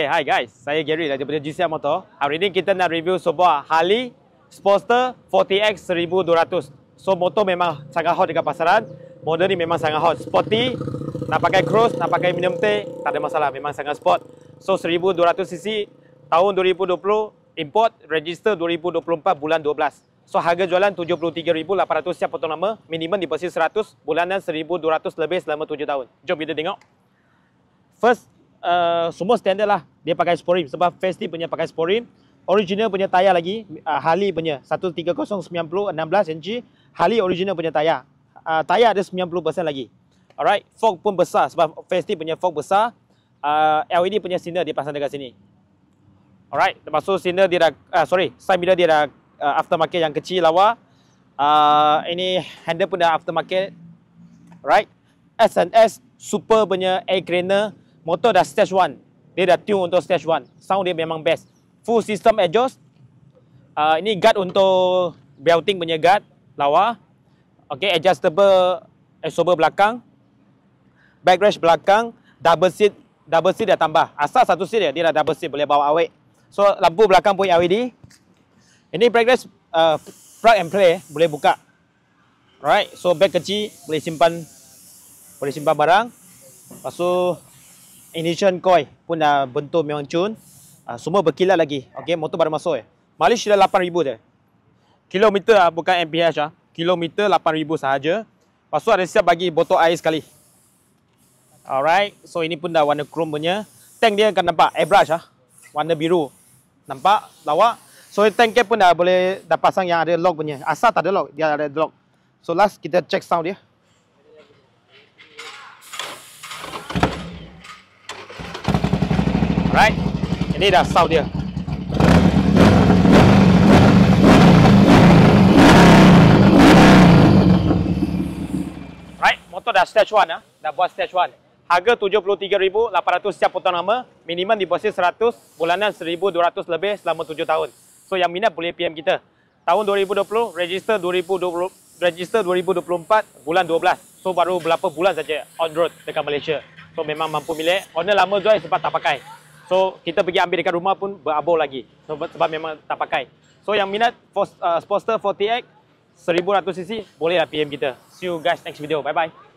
Okay, hi guys. Saya Gary daripada GCR Motor. Hari ini kita nak review sebuah Harley Sportster 40X 1200. So, motor memang sangat hot dekat pasaran. Model ni memang sangat hot. Sporty, nak pakai cruise, nak pakai medium T, tak ada masalah. Memang sangat sport. So, 1200cc, tahun 2020, import, register 2024 bulan 12. So, harga jualan 73,800 siap potong nama. Minimum deposit 100, bulanan 1,200 lebih selama 7 tahun. Jom kita tengok. First, semua standard lah. Dia pakai sporim. Sebab Festi punya pakai sporim. Original punya tayar lagi. Harley punya 13090 16 inci. Harley original punya tayar. Tayar ada 90% lagi. Alright. Fork pun besar. Sebab Festi punya fork besar. LED punya sinar dia pasang dekat sini. Alright. Lepas tu sinar dia dah, side mirror dia dah aftermarket yang kecil lawa. Ini handle pun dah aftermarket. Alright. S&S super punya air cleaner. Motor dah stage 1. Dia dah tune untuk stage 1. Sound dia memang best. Full system exhaust. Ini guard untuk belting punya guard. Lawa. Okay, adjustable absorber belakang. Backrest belakang. Double seat. Double seat dah tambah. Asal satu seat dia dah double seat. Boleh bawa awet. So, lampu belakang pun LED. Ini backrest plug and play. Boleh buka. Alright. So, bag kecil. Boleh simpan barang. Lepas tu, ignition coil pun dah bentuk memang cun. Semua berkilat lagi. Okey, motor baru masuk Mileage dah 8,000 je. Kilometer bukan MPH Kilometer 8,000 sahaja. Lepas tu ada siap bagi botol air sekali. Alright, so ini pun dah warna chrome punya. Tank dia akan nampak airbrush warna biru. Nampak lawa. So tank cap pun dah boleh pasang yang ada lock punya. Asal tak ada lock, dia ada lock. So last kita check sound dia. Right, ini dah sound dia. Right, motor dah stage 1 dah buat stage 1. Harga 73,800 siap potong nama, minimum deposit 100, bulanan 1,200 lebih selama 7 tahun. So yang minat boleh PM kita. Tahun 2020, register 2024 bulan 12. So baru berapa bulan saja on road dekat Malaysia. So memang mampu milik. Owner lama jual sebab tak pakai. So, kita pergi ambil dekat rumah pun berabur lagi. Sebab memang tak pakai. So, yang minat Sportster 40X 1100cc, bolehlah PM kita. See you guys next video. Bye-bye.